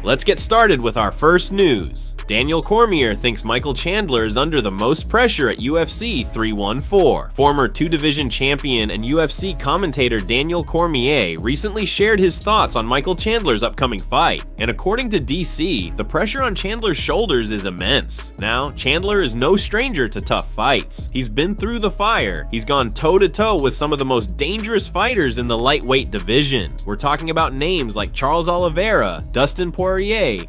Let's get started with our first news. Daniel Cormier thinks Michael Chandler is under the most pressure at UFC 314. Former two-division champion and UFC commentator Daniel Cormier recently shared his thoughts on Michael Chandler's upcoming fight. And according to DC, the pressure on Chandler's shoulders is immense. Now, Chandler is no stranger to tough fights. He's been through the fire. He's gone toe-to-toe with some of the most dangerous fighters in the lightweight division. We're talking about names like Charles Oliveira, Dustin Poirier,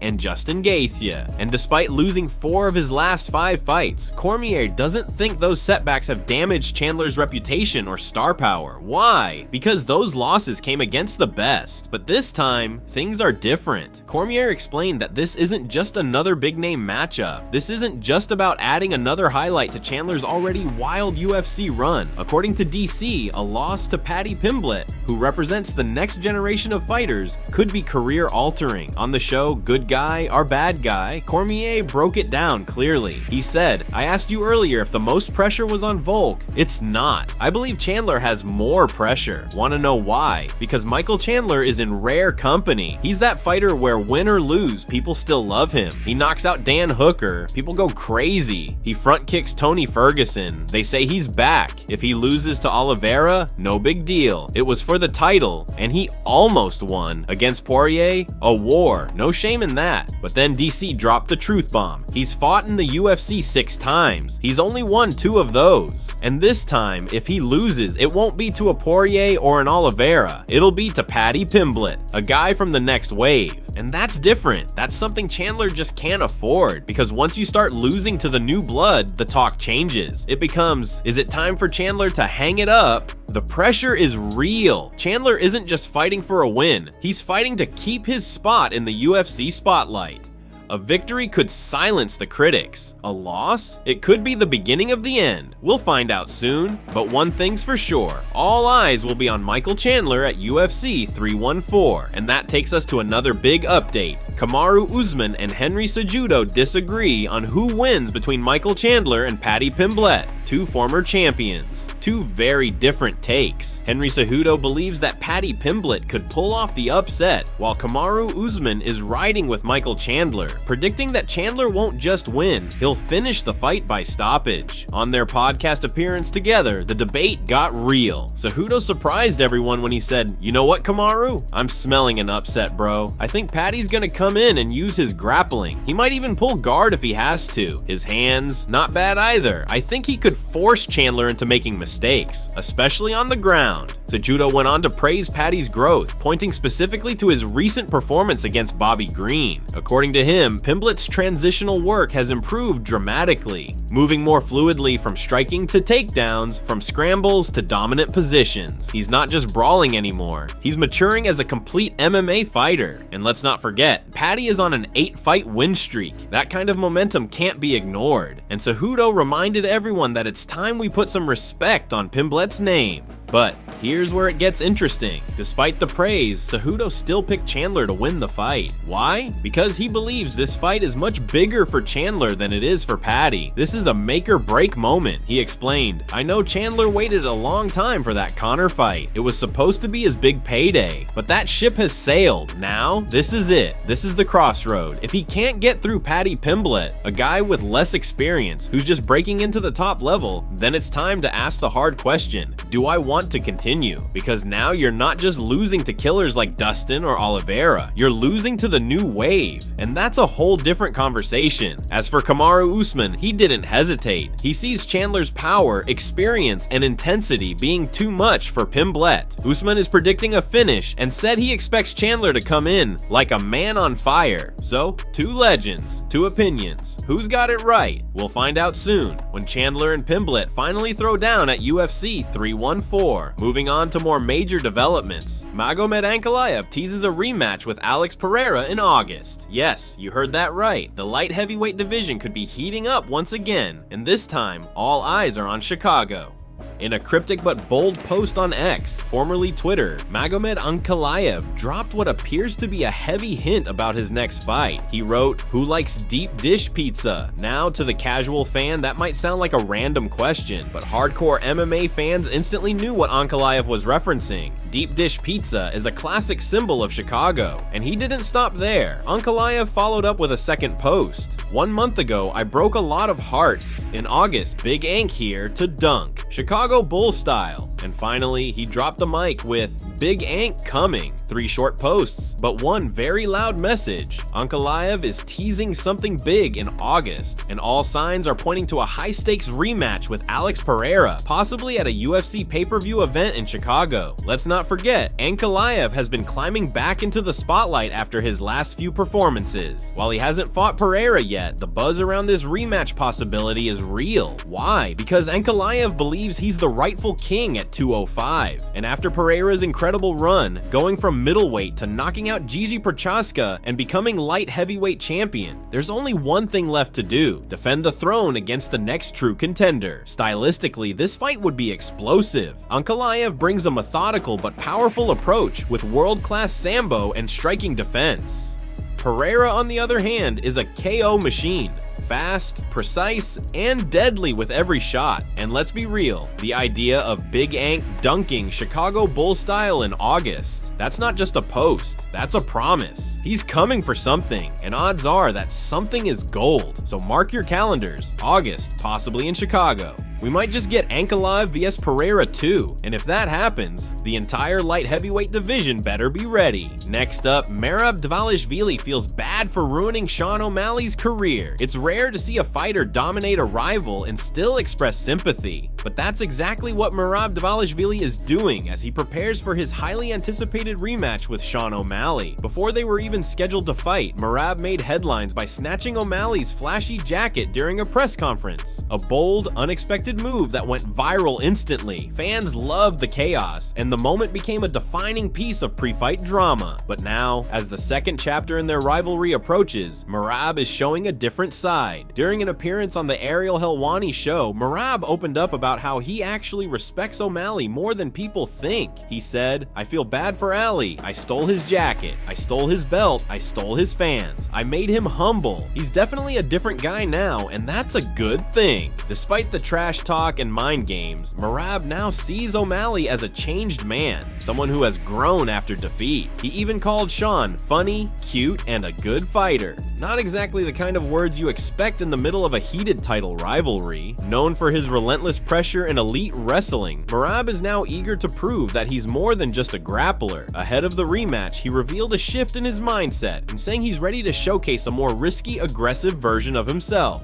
and Justin Gaethje. And despite losing 4 of his last 5 fights, Cormier doesn't think those setbacks have damaged Chandler's reputation or star power. Why? Because those losses came against the best. But this time, things are different. Cormier explained that this isn't just another big-name matchup. This isn't just about adding another highlight to Chandler's already wild UFC run. According to DC, a loss to Paddy Pimblett, who represents the next generation of fighters, could be career-altering. On the show Good Guy or Bad Guy, Cormier broke it down clearly. He said, "I asked you earlier if the most pressure was on Volk. It's not. I believe Chandler has more pressure. Want to know why? Because Michael Chandler is in rare company. He's that fighter where win or lose, people still love him. He knocks out Dan Hooker. People go crazy. He front kicks Tony Ferguson. They say he's back. If he loses to Oliveira, no big deal. It was for the title, and he almost won. Against Poirier, a war. No shame in that." But then DC dropped the truth bomb. He's fought in the UFC 6 times. He's only won 2 of those. And this time, if he loses, it won't be to a Poirier or an Oliveira. It'll be to Paddy Pimblett, a guy from the next wave. And that's different. That's something Chandler just can't afford, because once you start losing to the new blood, the talk changes. It becomes, is it time for Chandler to hang it up? The pressure is real. Chandler isn't just fighting for a win. He's fighting to keep his spot in the UFC spotlight. A victory could silence the critics. A loss? It could be the beginning of the end. We'll find out soon. But one thing's for sure, all eyes will be on Michael Chandler at UFC 314. And that takes us to another big update. Kamaru Usman and Henry Cejudo disagree on who wins between Michael Chandler and Paddy Pimblett, 2 former champions. 2 very different takes. Henry Cejudo believes that Paddy Pimblett could pull off the upset, while Kamaru Usman is riding with Michael Chandler, predicting that Chandler won't just win, he'll finish the fight by stoppage. On their podcast appearance together, the debate got real. Cejudo surprised everyone when he said, "You know what, Kamaru? I'm smelling an upset, bro. I think Paddy's gonna come in and use his grappling. He might even pull guard if he has to. His hands, not bad either. I think he could force Chandler into making mistakes, especially on the ground." Cejudo went on to praise Paddy's growth, pointing specifically to his recent performance against Bobby Green. According to him, Pimblett's transitional work has improved dramatically, moving more fluidly from striking to takedowns, from scrambles to dominant positions. He's not just brawling anymore, he's maturing as a complete MMA fighter. And let's not forget, Paddy is on an 8-fight win streak. That kind of momentum can't be ignored. And Cejudo reminded everyone that it's time we put some respect on Pimblett's name. But here's where it gets interesting. Despite the praise, Cejudo still picked Chandler to win the fight. Why? Because he believes this fight is much bigger for Chandler than it is for Paddy. This is a make or break moment. He explained, "I know Chandler waited a long time for that Conor fight. It was supposed to be his big payday, but that ship has sailed. Now, this is it. This is the crossroad. If he can't get through Paddy Pimblett, a guy with less experience who's just breaking into the top level, then it's time to ask the hard question. Do I want to continue? Because now you're not just losing to killers like Dustin or Oliveira, you're losing to the new wave, and that's a whole different conversation." As for Kamaru Usman, he didn't hesitate. He sees Chandler's power, experience, and intensity being too much for Pimblett. Usman is predicting a finish and said he expects Chandler to come in like a man on fire. So, 2 legends, 2 opinions. Who's got it right? We'll find out soon, when Chandler and Pimblett finally throw down at UFC 314. Moving on to more major developments. Magomed Ankalaev teases a rematch with Alex Pereira in August. Yes, you heard that right. The light heavyweight division could be heating up once again, and this time, all eyes are on Chicago. In a cryptic but bold post on X, formerly Twitter, Magomed Ankalaev dropped what appears to be a heavy hint about his next fight. He wrote, "Who likes deep dish pizza?" Now, to the casual fan, that might sound like a random question, but hardcore MMA fans instantly knew what Ankalaev was referencing. Deep dish pizza is a classic symbol of Chicago, and he didn't stop there. Ankalaev followed up with a second post. "1 month ago, I broke a lot of hearts. In August, Big Ank here to dunk. Chicago Bull style." And finally, he dropped the mic with "Big Ank coming." 3 short posts, but one very loud message. Ankalaev is teasing something big in August, and all signs are pointing to a high-stakes rematch with Alex Pereira, possibly at a UFC pay-per-view event in Chicago. Let's not forget, Ankalaev has been climbing back into the spotlight after his last few performances. While he hasn't fought Pereira yet, the buzz around this rematch possibility is real. Why? Because Ankalaev believes he's the rightful king at 205, and after Pereira's incredible run, going from middleweight to knocking out Gigi Prochaska and becoming light heavyweight champion, there's only one thing left to do: defend the throne against the next true contender. Stylistically, this fight would be explosive. Ankalaev brings a methodical but powerful approach with world-class sambo and striking defense. Pereira, on the other hand, is a KO machine. Fast, precise, and deadly with every shot. And let's be real, the idea of Big Ank dunking Chicago Bull style in August, that's not just a post, that's a promise. He's coming for something, and odds are that something is gold. So mark your calendars, August, possibly in Chicago. We might just get Ankalaev vs Pereira too, and if that happens, the entire light heavyweight division better be ready. Next up, Merab Dvalishvili feels bad for ruining Sean O'Malley's career. It's rare to see a fighter dominate a rival and still express sympathy, but that's exactly what Merab Dvalishvili is doing as he prepares for his highly anticipated rematch with Sean O'Malley. Before they were even scheduled to fight, Merab made headlines by snatching O'Malley's flashy jacket during a press conference. A bold, unexpected move that went viral instantly. Fans loved the chaos, and the moment became a defining piece of pre-fight drama. But now, as the second chapter in their rivalry approaches, Merab is showing a different side. During an appearance on the Ariel Helwani show, Merab opened up about how he actually respects O'Malley more than people think. He said, "I feel bad for Ali. I stole his jacket. I stole his belt. I stole his fans. I made him humble. He's definitely a different guy now, and that's a good thing." Despite the trash talk and mind games, Merab now sees O'Malley as a changed man, someone who has grown after defeat. He even called Sean funny, cute, and a good fighter. Not exactly the kind of words you expect in the middle of a heated title rivalry. Known for his relentless pressure and elite wrestling, Merab is now eager to prove that he's more than just a grappler. Ahead of the rematch, he revealed a shift in his mindset and saying he's ready to showcase a more risky, aggressive version of himself.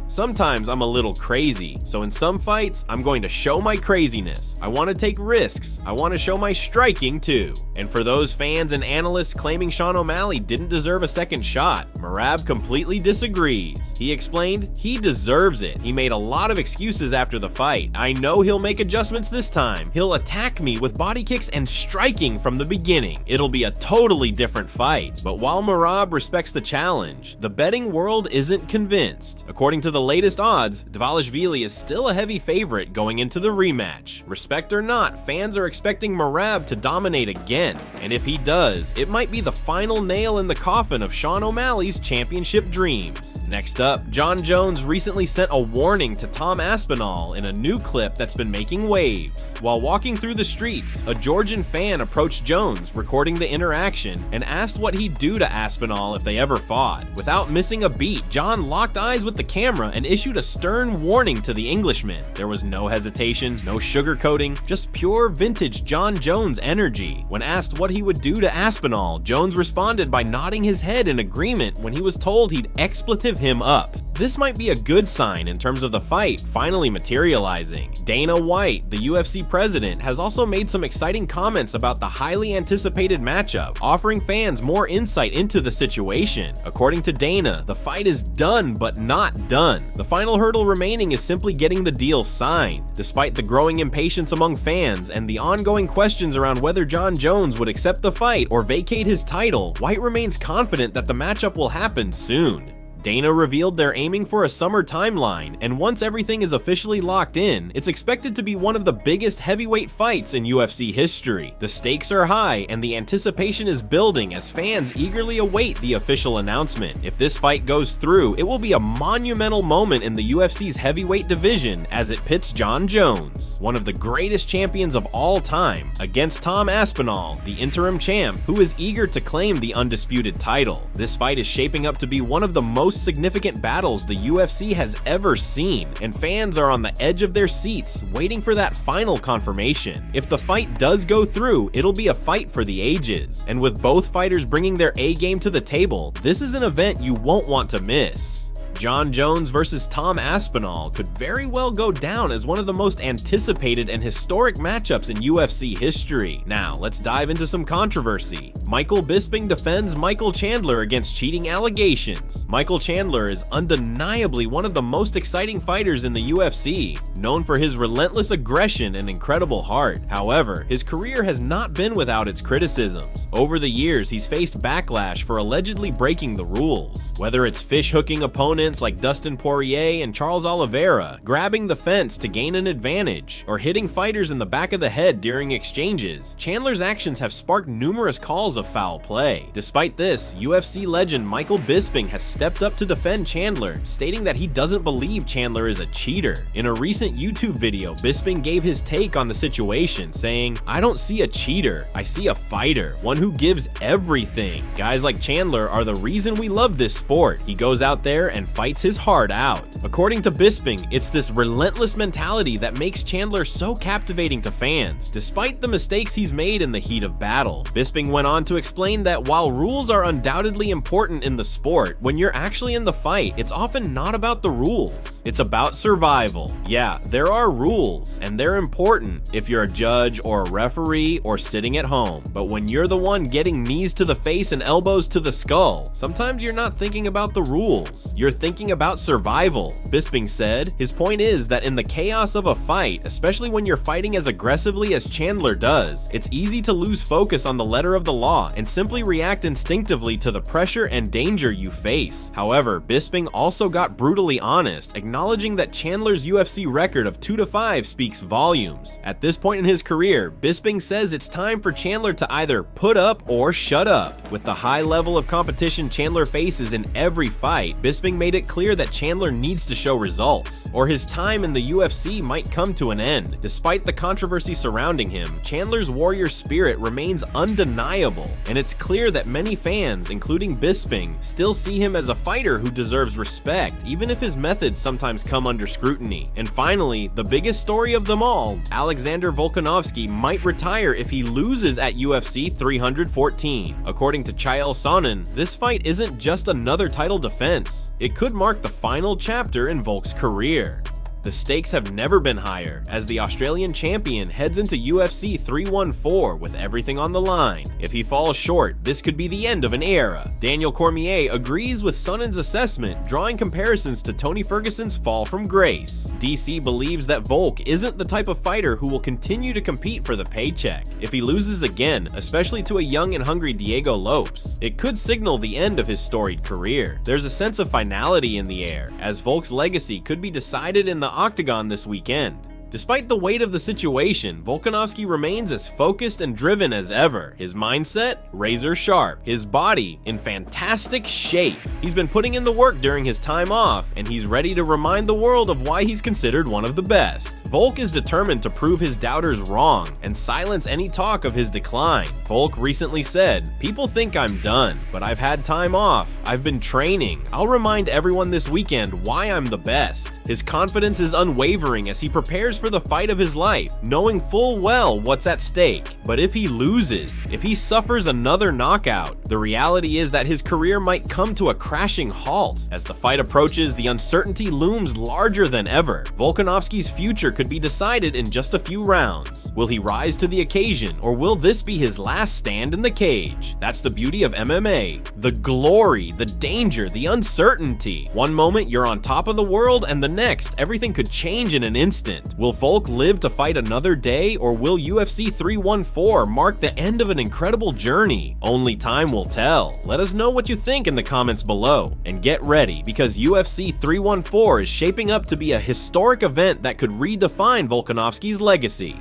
"Sometimes I'm a little crazy, so in some fights, I'm going to show my craziness. I want to take risks. I want to show my striking too." And for those fans and analysts claiming Sean O'Malley didn't deserve a second shot, Merab completely disagrees. He explained he deserves it. He made a lot of excuses after the fight. "I know he'll make adjustments this time. He'll attack me with body kicks and striking from the beginning. It'll be a totally different fight." But while Merab respects the challenge, the betting world isn't convinced. According to the latest odds, Dvalishvili is still a heavy favorite going into the rematch. Respect or not, fans are expecting Merab to dominate again, and if he does, it might be the final nail in the coffin of Sean O'Malley's championship dreams. Next up, Jon Jones recently sent a warning to Tom Aspinall in a new clip that's been making waves. While walking through the streets, a Georgian fan approached Jones, recording the interaction, and asked what he'd do to Aspinall if they ever fought. Without missing a beat, Jon locked eyes with the camera and issued a stern warning to the Englishman. There was no hesitation, no sugarcoating, just pure vintage Jon Jones energy. When asked what he would do to Aspinall, Jones responded by nodding his head in agreement when he was told he'd expletive him up. This might be a good sign in terms of the fight finally materializing. Dana White, the UFC president, has also made some exciting comments about the highly anticipated matchup, offering fans more insight into the situation. According to Dana, the fight is done but not done. The final hurdle remaining is simply getting the deal signed. Despite the growing impatience among fans and the ongoing questions around whether Jon Jones would accept the fight or vacate his title, White remains confident that the matchup will happen soon. Dana revealed they're aiming for a summer timeline, and once everything is officially locked in, it's expected to be one of the biggest heavyweight fights in UFC history. The stakes are high, and the anticipation is building as fans eagerly await the official announcement. If this fight goes through, it will be a monumental moment in the UFC's heavyweight division as it pits Jon Jones, one of the greatest champions of all time, against Tom Aspinall, the interim champ, who is eager to claim the undisputed title. This fight is shaping up to be one of the most significant battles the UFC has ever seen, and fans are on the edge of their seats, waiting for that final confirmation. If the fight does go through, it'll be a fight for the ages, and with both fighters bringing their A game to the table, this is an event you won't want to miss. Jon Jones versus Tom Aspinall could very well go down as one of the most anticipated and historic matchups in UFC history. Now, let's dive into some controversy. Michael Bisping defends Michael Chandler against cheating allegations. Michael Chandler is undeniably one of the most exciting fighters in the UFC, known for his relentless aggression and incredible heart. However, his career has not been without its criticisms. Over the years, he's faced backlash for allegedly breaking the rules. Whether it's fish-hooking opponents like Dustin Poirier and Charles Oliveira, grabbing the fence to gain an advantage, or hitting fighters in the back of the head during exchanges, Chandler's actions have sparked numerous calls of foul play. Despite this, UFC legend Michael Bisping has stepped up to defend Chandler, stating that he doesn't believe Chandler is a cheater. In a recent YouTube video, Bisping gave his take on the situation, saying, "I don't see a cheater, I see a fighter, one who gives everything. Guys like Chandler are the reason we love this sport. He goes out there and fights his heart out." According to Bisping, it's this relentless mentality that makes Chandler so captivating to fans, despite the mistakes he's made in the heat of battle. Bisping went on to explain that while rules are undoubtedly important in the sport, when you're actually in the fight, it's often not about the rules. It's about survival. Yeah, there are rules, and they're important if you're a judge or a referee or sitting at home. But when you're the one getting knees to the face and elbows to the skull, sometimes you're not thinking about the rules. You're thinking about survival, Bisping said. His point is that in the chaos of a fight, especially when you're fighting as aggressively as Chandler does, it's easy to lose focus on the letter of the law and simply react instinctively to the pressure and danger you face. However, Bisping also got brutally honest, acknowledging that Chandler's UFC record of 2-5 speaks volumes. At this point in his career, Bisping says it's time for Chandler to either put up or shut up. With the high level of competition Chandler faces in every fight, Bisping made it clear that Chandler needs to show results, or his time in the UFC might come to an end. Despite the controversy surrounding him, Chandler's warrior spirit remains undeniable, and it's clear that many fans, including Bisping, still see him as a fighter who deserves respect, even if his methods sometimes come under scrutiny. And finally, the biggest story of them all, Alexander Volkanovski might retire if he loses at UFC 314. According to Chael Sonnen, this fight isn't just another title defense. It could mark the final chapter in Volk's career. The stakes have never been higher as the Australian champion heads into UFC 314 with everything on the line. If he falls short, this could be the end of an era. Daniel Cormier agrees with Sonnen's assessment, drawing comparisons to Tony Ferguson's fall from grace. DC believes that Volk isn't the type of fighter who will continue to compete for the paycheck. If he loses again, especially to a young and hungry Diego Lopes, it could signal the end of his storied career. There's a sense of finality in the air, as Volk's legacy could be decided in the octagon this weekend. Despite the weight of the situation, Volkanovski remains as focused and driven as ever. His mindset, razor sharp. His body, in fantastic shape. He's been putting in the work during his time off, and he's ready to remind the world of why he's considered one of the best. Volk is determined to prove his doubters wrong and silence any talk of his decline. Volk recently said, "People think I'm done, but I've had time off. I've been training. I'll remind everyone this weekend why I'm the best." His confidence is unwavering as he prepares for the fight of his life, knowing full well what's at stake. But if he loses, if he suffers another knockout, the reality is that his career might come to a crashing halt. As the fight approaches, the uncertainty looms larger than ever. Volkanovski's future could could be decided in just a few rounds. Will he rise to the occasion, or will this be his last stand in the cage? That's the beauty of MMA. The glory, the danger, the uncertainty. One moment you're on top of the world, and the next, everything could change in an instant. Will Volk live to fight another day, or will UFC 314 mark the end of an incredible journey? Only time will tell. Let us know what you think in the comments below. And get ready, because UFC 314 is shaping up to be a historic event that could redefine Volkanovski's legacy.